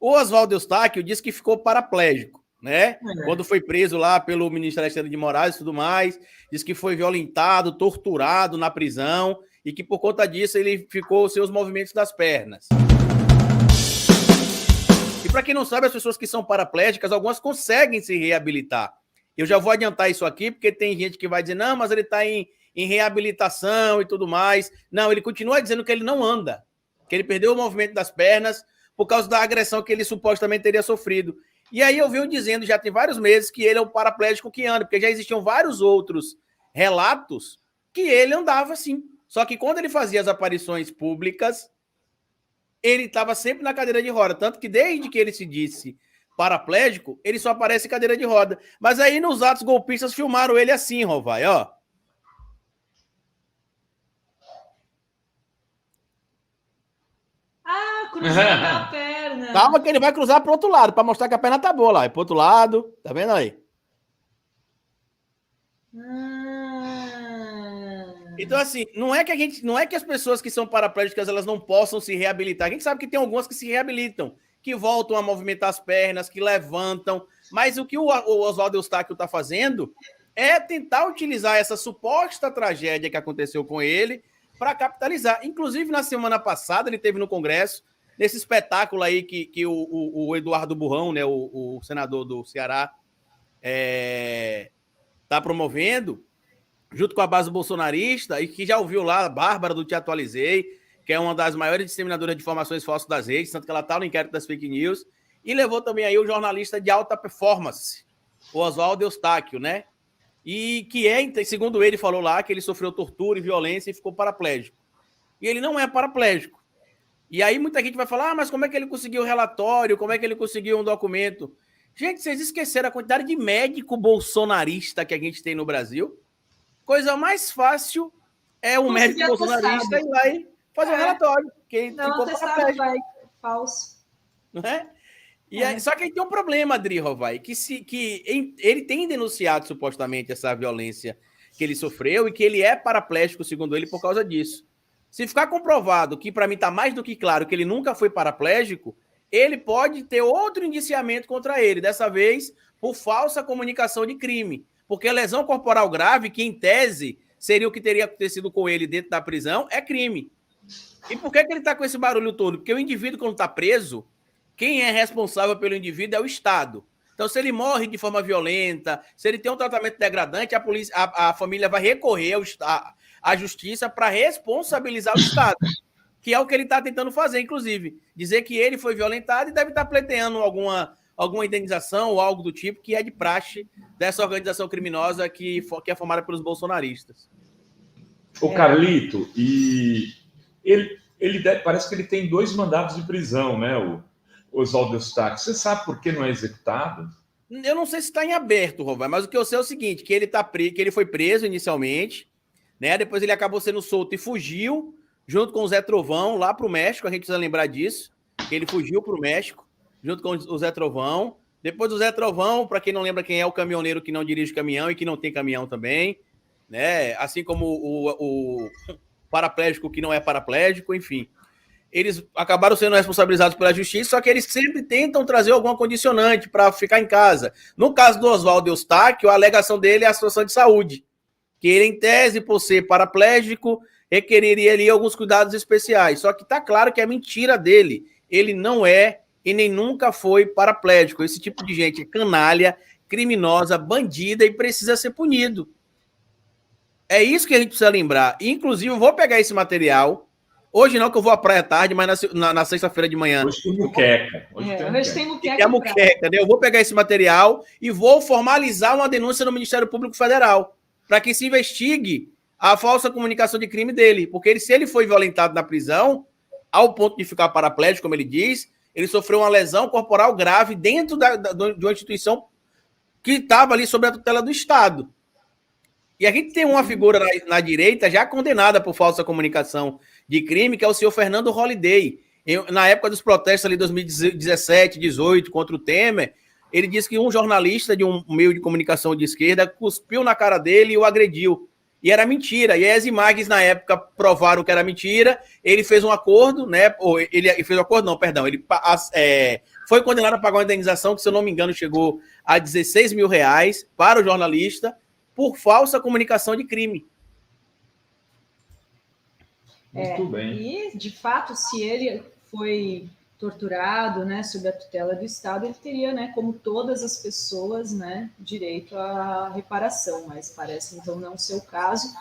O Oswaldo Eustáquio disse que ficou paraplégico, né? Quando foi preso lá pelo ministro Alexandre de Moraes e tudo mais, disse que foi violentado, torturado na prisão e que por conta disso ele ficou sem os movimentos das pernas. E para quem não sabe, as pessoas que são paraplégicas, algumas conseguem se reabilitar. Eu já vou adiantar isso aqui, porque tem gente que vai dizer, não, mas ele está em reabilitação e tudo mais. Não, ele continua dizendo que ele não anda, que ele perdeu o movimento das pernas por causa da agressão que ele supostamente teria sofrido. E aí eu venho dizendo, já tem vários meses, que ele é o paraplégico que anda, porque já existiam vários outros relatos que ele andava assim. Só que quando ele fazia as aparições públicas, ele estava sempre na cadeira de roda. Tanto que desde que ele se disse paraplégico, ele só aparece em cadeira de roda. Mas aí nos atos golpistas filmaram ele assim, Rovai, ó. Cruzando a perna. Calma que ele vai cruzar para o outro lado, para mostrar que a perna tá boa lá. É para o outro lado, tá vendo aí? Então, assim, não é que as pessoas que são paraplégicas elas não possam se reabilitar. A gente sabe que tem algumas que se reabilitam, que voltam a movimentar as pernas, que levantam. Mas o que o Oswaldo Eustáquio está fazendo é tentar utilizar essa suposta tragédia que aconteceu com ele para capitalizar. Inclusive, na semana passada, ele teve no Congresso, nesse espetáculo aí que o Eduardo Burrão, né, o senador do Ceará, está promovendo, junto com a base bolsonarista, e que já ouviu lá a Bárbara do Te Atualizei, que é uma das maiores disseminadoras de informações falsas das redes, tanto que ela está no inquérito das fake news, e levou também aí o jornalista de alta performance, o Oswaldo Eustáquio, né? E que segundo ele, falou lá que ele sofreu tortura e violência e ficou paraplégico. E ele não é paraplégico. E aí muita gente vai falar, mas como é que ele conseguiu o relatório? Como é que ele conseguiu um documento? Gente, vocês esqueceram a quantidade de médico bolsonarista que a gente tem no Brasil? Coisa mais fácil é um médico bolsonarista ir lá e fazer um relatório. Que não, atestado vai falso. Não é? E aí, só que aí tem um problema, Adri Rovai, que ele tem denunciado supostamente essa violência que ele sofreu e que ele é paraplégico, segundo ele, por causa disso. Se ficar comprovado, que para mim está mais do que claro que ele nunca foi paraplégico, ele pode ter outro indiciamento contra ele, dessa vez por falsa comunicação de crime. Porque a lesão corporal grave, que em tese seria o que teria acontecido com ele dentro da prisão, é crime. E por que ele está com esse barulho todo? Porque o indivíduo, quando está preso, quem é responsável pelo indivíduo é o Estado. Então, se ele morre de forma violenta, se ele tem um tratamento degradante, a família vai recorrer à justiça para responsabilizar o Estado, que é o que ele está tentando fazer, inclusive. Dizer que ele foi violentado e deve estar pleiteando alguma indenização ou algo do tipo, que é de praxe dessa organização criminosa que é formada pelos bolsonaristas. O Carlito, e ele parece que ele tem 2 mandados de prisão, né, o Oswaldo Eustáquio. Você sabe por que não é executado? Eu não sei se está em aberto, Rovai, mas o que eu sei é o seguinte, que ele foi preso inicialmente, né? Depois ele acabou sendo solto e fugiu, junto com o Zé Trovão, lá para o México. A gente precisa lembrar disso, que ele fugiu para o México, junto com o Zé Trovão. Depois do Zé Trovão, para quem não lembra quem é o caminhoneiro que não dirige caminhão e que não tem caminhão também, né? Assim como o paraplégico que não é paraplégico, enfim. Eles acabaram sendo responsabilizados pela justiça, só que eles sempre tentam trazer alguma condicionante para ficar em casa. No caso do Oswaldo Eustáquio, a alegação dele é a situação de saúde, que ele, em tese, por ser paraplégico, requeriria ali alguns cuidados especiais. Só que está claro que é mentira dele. Ele não é e nem nunca foi paraplégico. Esse tipo de gente é canalha, criminosa, bandida e precisa ser punido. É isso que a gente precisa lembrar. Inclusive, eu vou pegar esse material. Hoje não, que eu vou à praia tarde, mas na sexta-feira de manhã. Hoje tem muqueca. Hoje tem muqueca. É a muqueca, né? Eu vou pegar esse material e vou formalizar uma denúncia no Ministério Público Federal para que se investigue a falsa comunicação de crime dele. Porque se ele foi violentado na prisão, ao ponto de ficar paraplégico, como ele diz, ele sofreu uma lesão corporal grave dentro de uma instituição que estava ali sob a tutela do Estado. E a gente tem uma figura na direita já condenada por falsa comunicação de crime, que é o senhor Fernando Holliday. Na época dos protestos ali, 2017, 2018, contra o Temer, ele disse que um jornalista de um meio de comunicação de esquerda cuspiu na cara dele e o agrediu. E era mentira. E aí as imagens, na época, provaram que era mentira. Ele fez um acordo, né? Ele fez um acordo, não, perdão. Ele foi condenado a pagar uma indenização que, se eu não me engano, chegou a R$16 mil para o jornalista por falsa comunicação de crime. Muito bem. E, de fato, se ele foi torturado, né, sob a tutela do Estado, ele teria, né, como todas as pessoas, né, direito à reparação, mas parece então não ser o caso.